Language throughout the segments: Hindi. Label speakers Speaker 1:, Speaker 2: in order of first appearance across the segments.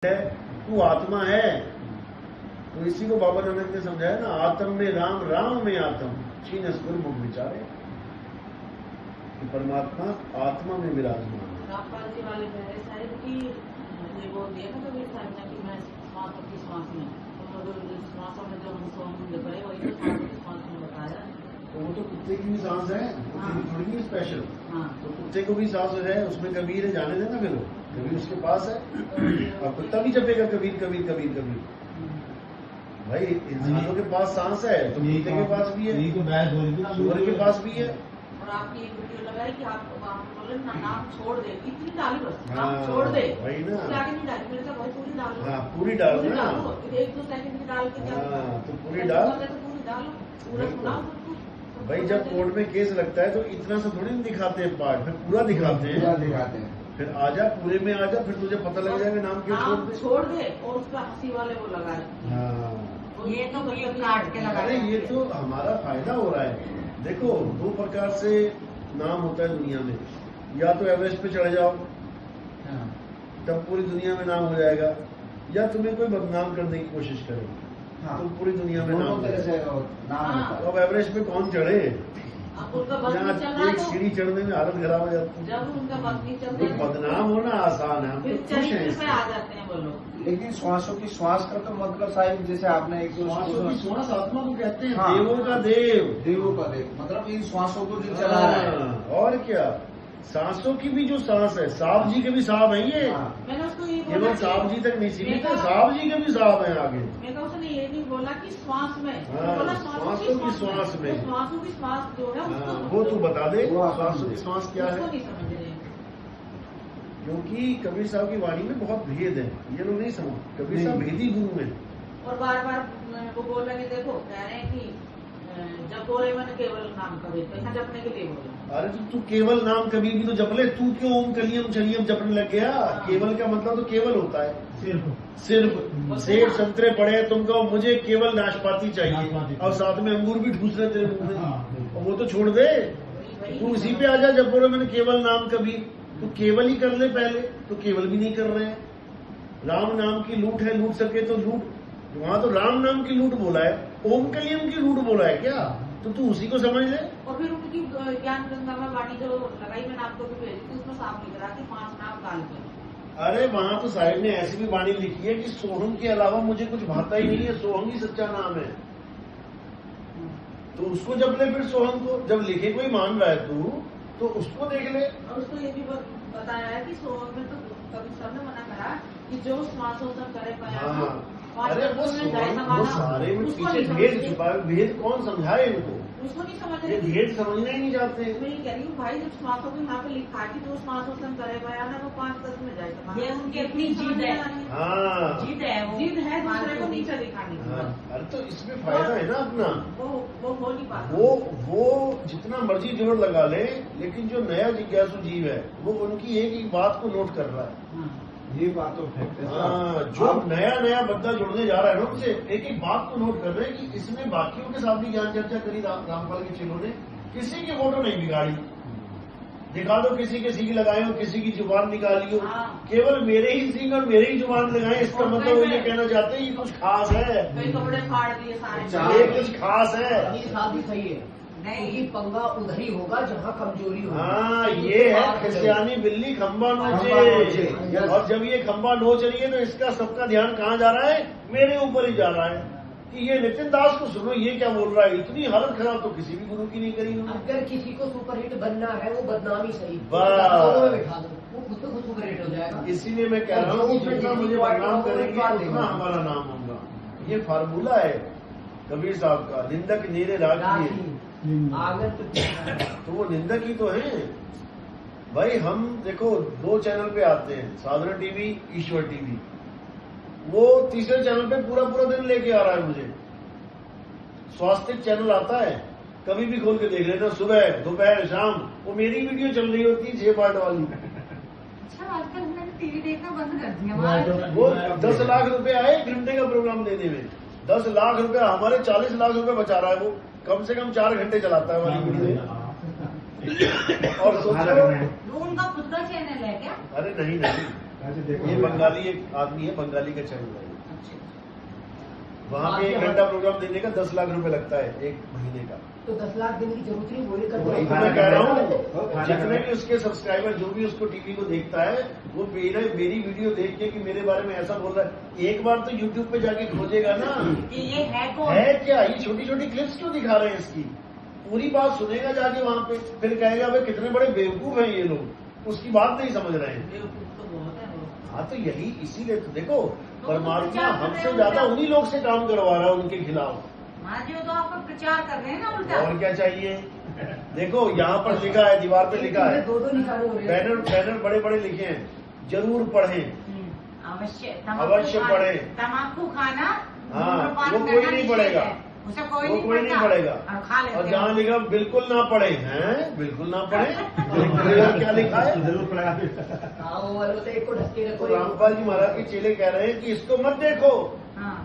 Speaker 1: है, तू आत्मा है। तो इसी को बाबा नानक ने समझाया ना, आत्म में राम, राम में आत्म, छीन असुर मुख विचारे। कि परमात्मा आत्मा में विराजमान है।
Speaker 2: रामपाल जी वाले बहरे साहिब की ये बोल दिया ना कबीर साहब ने कि मैं श्वास की श्वास में, श्वासों में जो हम सोम करे वही तो श्वास की श्वास में बताया।
Speaker 1: तो वो तो कुत्ते की भी सांस है, कुत्ते की थोड़ी नहीं स्पेशल।
Speaker 2: हाँ।
Speaker 1: तो कुत्ते को भी सांस है, उसमें कबीर है, जाने देना फिर वो कबीर उसके पास है। और कुत्ता भी जपेगा कबीर कबीर कबीर कबीर। भाई इंसानों के पास सांस है तो कुत्ते के पास भी है, सूअर के पास भी है।
Speaker 2: और आपकी एक वीडियो लगाई कि आप बोले ना नाम छोड़ दे, इतनी डाली बस, नाम
Speaker 1: हाँ,
Speaker 2: छोड़ दे,
Speaker 1: वही ना,
Speaker 2: आगे नहीं डाली, मेरे भाई पूरी डालो।
Speaker 1: हाँ पूरी डालो ना,
Speaker 2: 1-2 सेकंड की डाल के
Speaker 1: हाँ तो पूरी डाल।
Speaker 2: पूरी डालो, पूरा सुनाओ सबको।
Speaker 1: भाई जब कोर्ट में केस लगता है तो इतना सा थोड़ी ना दिखाते हैं पार्ट, फिर पूरा दिखाते हैं। फिर आजा, पूरे में आजा, फिर तुझे पता लग जाएगा नाम क्यों
Speaker 2: छोड़ दे। और उसका हंसी वाले वो लगाए।
Speaker 1: हाँ
Speaker 2: ये तो काट के लगा।
Speaker 1: अरे ये तो हमारा फायदा हो रहा है। देखो 2 प्रकार से नाम होता है दुनिया में, या तो एवरेस्ट पे चढ़ जाओ तब पूरी दुनिया में नाम हो जाएगा, या तुम्हें कोई बदनाम करने की कोशिश करे तो पूरी दुनिया में नाम नाम। अब एवरेस्ट पे कौन चढ़े? यहाँ एक सीढ़ी चढ़ने में हालत खराब हो जाती है।
Speaker 2: जब उनका बदनी चलता है
Speaker 1: बदनाम होना आसान है, हम तो खुश हैं
Speaker 2: इसमें आ जाते हैं वो लोग।
Speaker 3: लेकिन श्वासों की श्वास का तो मतलब साहिब, जैसे आपने एक
Speaker 1: श्वासों की श्वास आत्मा को कहते हैं।
Speaker 3: हाँ,
Speaker 1: देवों का देव,
Speaker 3: देवों का देव, मतलब इन श्वासों को जो चला रहा है।
Speaker 1: और क्या, सांसों की भी जो सांस है, सांप जी के भी सांप है ये।
Speaker 2: मैंने उसको ये
Speaker 1: केवल
Speaker 2: बोला
Speaker 1: सांप जी तक नहीं सीमित है, सांप जी के भी सांप है आगे।
Speaker 2: मैंने उसने ये नहीं बोला कि श्वास में,
Speaker 1: हाँ,
Speaker 2: बोला
Speaker 1: श्वासों की श्वास में।
Speaker 2: श्वासों की श्वास जो है
Speaker 1: हाँ,
Speaker 2: उसको
Speaker 1: वो तू बता दे
Speaker 3: वो
Speaker 1: श्वासों की श्वास क्या
Speaker 2: उसको
Speaker 1: है।
Speaker 2: नहीं समझ रहे।
Speaker 1: क्योंकि कबीर साहब की वाणी में बहुत भेद है, ये लोग नहीं समझ। कबीर साहब भेदी गुरु है।
Speaker 2: और बार बार वो बोल रहे कि देखो कह रहे हैं कि जब बोले मैंने केवल नाम कबीर, पैसा जपने के लिए बोला।
Speaker 1: अरे तो तू केवल नाम कबीर भी तो जप ले, तू क्यों ओम कलियम चलियम जपने लग गया? केवल का मतलब तो केवल होता है, सिर्फ सेब संतरे पड़े तुमको, मुझे केवल नाशपाती चाहिए और साथ में अंगूर भी ठूस रहे तेरे मुंह में, और वो तो छोड़ दे। तू इसी पे आजा, जब बोलो मैंने केवल नाम कबीर, तू केवल ही कर ले पहले। तो केवल भी नहीं कर रहे हैं। राम नाम की लूट है, लूट सके तो लूट। वहां तो राम नाम की लूट बोला है, ओम कलियम की लूट बोला है क्या? तो तू उसी को समझ ले।
Speaker 2: और फिर उनकी ज्ञान गंगा में वाणी जो लगाई मैंने आपको भी भेजी थी, उसमें साफ लिख रहा कि 5 नाम डाल के।
Speaker 1: अरे वहां तो साहिब ने ऐसी भी वाणी लिखी है कि सोहम के अलावा मुझे कुछ भाता ही नहीं है, सोहम ही सच्चा नाम है। तो उसको जब ले फिर सोहम को, जब लिखे कोई मान रहा है तू तो उसको देख ले।
Speaker 2: और उसको ये भी बताया है कि सोहम में तो कभी सब ने मना करा कि जो श्वासोत्सव करे पाया।
Speaker 1: अरे वो सारे में पीछे भेद छुपा है। भेद कौन समझाए इनको?
Speaker 2: उसको नहीं समझ
Speaker 1: ये
Speaker 2: रहे।
Speaker 1: भेद समझना ही नहीं चाहते।
Speaker 2: मैं ये कह रही हूँ भाई, जब श्वासों को यहाँ पे लिखा है कि जो श्वासोत्सव करे पाया ना, वो 5-10 में जाएगा।
Speaker 4: ये उनकी अपनी जीत है।
Speaker 1: हाँ
Speaker 4: जीत है वो,
Speaker 2: जिद है दूसरे को नीचे दिखाने की।
Speaker 1: हाँ, अरे तो इसमें फायदा है ना अपना।
Speaker 2: वो हो नहीं पाता।
Speaker 1: वो जितना मर्जी जोर लगा ले, लेकिन जो नया जिज्ञासु जीव है वो उनकी एक एक बात को नोट कर रहा है।
Speaker 3: ये बात तो फैक्ट है।
Speaker 1: हाँ, जो नया बंदा जुड़ने जा रहा है ना, उनसे एक एक बात को नोट कर रहे हैं कि इसने बाकियों के साथ भी ज्ञान चर्चा करी। रामपाल के चेलों ने किसी की फोटो नहीं बिगाड़ी, दिखा दो किसी के सींग लगाए हो, किसी की जुबान निकाली हो, केवल मेरे ही सींग और मेरे ही जुबान लगाए। इसका मतलब वो ये कहना चाहते हैं कि कुछ खास है,
Speaker 2: कई कपड़े फाड़ दिए सारे,
Speaker 1: ये कुछ खास है।
Speaker 4: ये शादी सही है नहीं, पंगा उधर ही होगा जहाँ कमजोरी होगी।
Speaker 1: हाँ, ये है क्रिश्चियानी बिल्ली खंबा नोचे। और जब ये खंबा नोच रही है तो इसका सबका ध्यान कहाँ जा रहा है? मेरे ऊपर ही जा रहा है कि ये नितिन दास को सुनो, ये क्या बोल रहा है। इतनी हालत खराब तो किसी भी गुरु की नहीं करी उन्होंने।
Speaker 4: अगर किसी को सुपरहिट बनना है वो बदनामी सही,
Speaker 1: वाह।
Speaker 4: में बिठा दो, वो खुद को खुद सुपरहिट हो जाएगा।
Speaker 1: इसीलिए मैं कह रहा हूँ कि जितना मुझे बदनाम करेंगे उतना हमारा नाम होगा। ये फार्मूला है कबीर साहब का, निंदक नीरे राखिए। तो वो निंदक ही तो है भाई। हम देखो 2 चैनल पे आते हैं, साधारण टीवी, ईश्वर टीवी। वो तीसरे चैनल पे पूरा दिन लेके आ रहा है मुझे। स्वास्थ्य चैनल आता है, कभी भी खोल के देख लेना, सुबह दोपहर शाम वो मेरी वीडियो चल रही होती है 6 पार्ट वाली।
Speaker 5: अच्छा, आजकल मैंने टीवी देखना बंद कर दिया।
Speaker 1: वो 10 लाख रुपए आए 1 घंटे का प्रोग्राम देने में। 10 लाख रुपए हमारे 40 लाख रुपए बचा रहा है वो। कम से कम 4 घंटे चलाता है वाली वीडियो। और सोचो
Speaker 5: वो उनका खुद का चैनल है क्या?
Speaker 1: अरे नहीं ये बंगाली एक आदमी है, बंगाली का चैनल है।
Speaker 4: अच्छा।
Speaker 1: वहाँ पे 1 घंटा प्रोग्राम देने का 10 लाख रुपए लगता है 1 महीने का।
Speaker 4: तो 10 लाख देने की जरूरत नहीं, वही
Speaker 1: वही तो मैं कह रहा हूँ, जितने भी उसके सब्सक्राइबर जो भी उसको टीवी को देखता है वो मेरी वीडियो देख के कि मेरे बारे में ऐसा बोल रहा है, एक बार तो यूट्यूब पे जाके खोजेगा ना
Speaker 2: कि ये है कौन?
Speaker 1: है क्या, ये छोटी छोटी क्लिप्स क्यों दिखा रहे हैं इसकी, पूरी बात सुनेगा जाके वहाँ पे, फिर कहेगा भाई कितने बड़े बेवकूफ हैं ये लोग, उसकी बात नहीं समझ रहे हैं।
Speaker 2: बेवकूफ तो बहुत है वो।
Speaker 1: हाँ तो यही इसीलिए तो देखो परमात्मा हमसे ज्यादा उन्हीं लोग से काम करवा रहा है उनके खिलाफ।
Speaker 2: हाँ जी, वो तो आपका प्रचार कर रहे हैं ना उल्टा।
Speaker 1: और क्या चाहिए, देखो यहाँ पर लिखा है, दीवार पे लिखा है,
Speaker 4: दो निकाले हो रहे हैं।
Speaker 1: बैनर बड़े बड़े लिखे हैं, जरूर पढ़ें,
Speaker 2: अवश्य
Speaker 1: अवश्य पढ़ें।
Speaker 2: तम्बाकू खाना
Speaker 1: हाँ,
Speaker 2: धूम्रपान
Speaker 1: वो कोई
Speaker 2: करना
Speaker 1: नहीं
Speaker 2: निषेध
Speaker 1: पढ़ेगा।
Speaker 2: है। उसे
Speaker 1: वो कोई नहीं
Speaker 2: पढ़ता।
Speaker 1: पढ़ेगा।
Speaker 2: और खा लेते
Speaker 1: और
Speaker 2: हैं।
Speaker 1: जहाँ लिखा बिल्कुल ना पढ़े हैं, बिल्कुल ना पढ़े, क्या लिखा है,
Speaker 4: हाँ, वो वालों से एक को ढक के
Speaker 1: तो
Speaker 4: रखो।
Speaker 1: रामपाल जी महाराज के चेले कह रहे हैं कि इसको मत देखो,
Speaker 2: हाँ।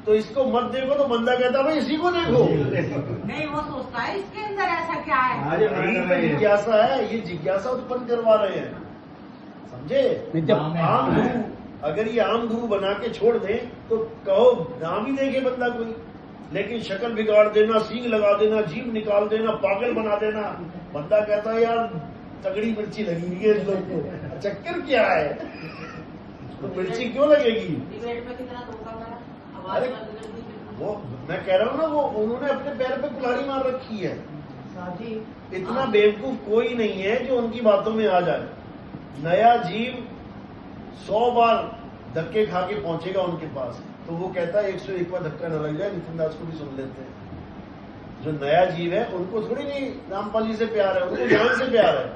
Speaker 1: तो इसको मत देखो, तो बंदा कहता भाई इसी को देखो।
Speaker 2: नहीं, वो सोचता है इसके अंदर ऐसा क्या है।
Speaker 1: यही तो जिज्ञासा है, ये जिज्ञासा उत्पन्न करवा रहे हैं, समझे। आम गुरु, अगर ये आम गुरु बना के छोड़ दें तो कहो नाम ही देखे बंदा कोई, लेकिन शक्ल बिगाड़ देना, सींग लगा देना, जीभ निकाल देना, पागल बना देना, बंदा कहता है यार तगड़ी मिर्ची लगी हुई है इस लोग को, चक्कर क्या है, तो मिर्ची क्यों लगेगी।
Speaker 2: डिबेट में कितना धोखा करा,
Speaker 1: अरे,
Speaker 2: आवाज बदल दी।
Speaker 1: वो मैं कह रहा हूँ ना, वो उन्होंने अपने पैर पे कुल्हाड़ी मार रखी है।
Speaker 4: साथी
Speaker 1: इतना बेवकूफ कोई नहीं है जो उनकी बातों में आ जाए। नया जीव 100 बार धक्के खा के पहुंचेगा उनके पास, तो वो कहता है 101 बार धक्का न लग जाए, नितिन दास को भी सुन लेते हैं। जो नया जीव है उनको थोड़ी नहीं रामपाल जी से प्यार है, उनको ज्ञान से प्यार है।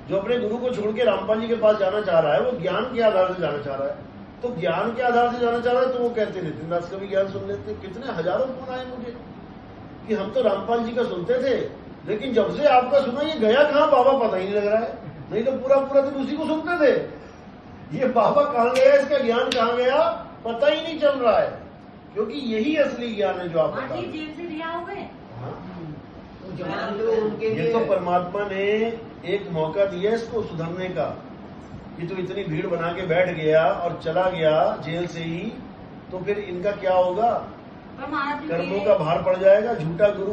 Speaker 1: जो अपने गुरु को छोड़ के रामपाल जी के पास जाना चाह रहा है, वो ज्ञान के आधार से जाना चाह रहा है। तो ज्ञान के आधार से जाना चाह रहा है, तो वो कहते हैं नितिन दास का भी ज्ञान सुन लेते हैं। कितने हजारों फोन आए मुझे कि हम तो रामपाल जी का सुनते थे, लेकिन जब से आपका सुना ये गया कहाँ बाबा पता ही नहीं लग रहा है, नहीं तो पूरा पूरा दिन उसी को सुनते थे। ये बाबा कहाँ गया, इसका ज्ञान कहाँ गया, पता ही नहीं चल रहा है, क्योंकि यही असली ज्ञान है जो आप बता
Speaker 2: माँ जी
Speaker 1: रहे हैं।
Speaker 2: जेल से रिहा हो गए।
Speaker 1: हाँ।
Speaker 4: तो ज्ञान तो उनके
Speaker 1: ये
Speaker 4: लिए
Speaker 1: तो परमात्मा ने एक मौका दिया इसको सुधरने का, कि तो इतनी भीड़ बना के बैठ गया और चला गया जेल से ही, तो फिर इनका क्या होगा,
Speaker 2: पर महाराज जी
Speaker 1: कर्मों का भार पड़ जाएगा। झूठा गुरु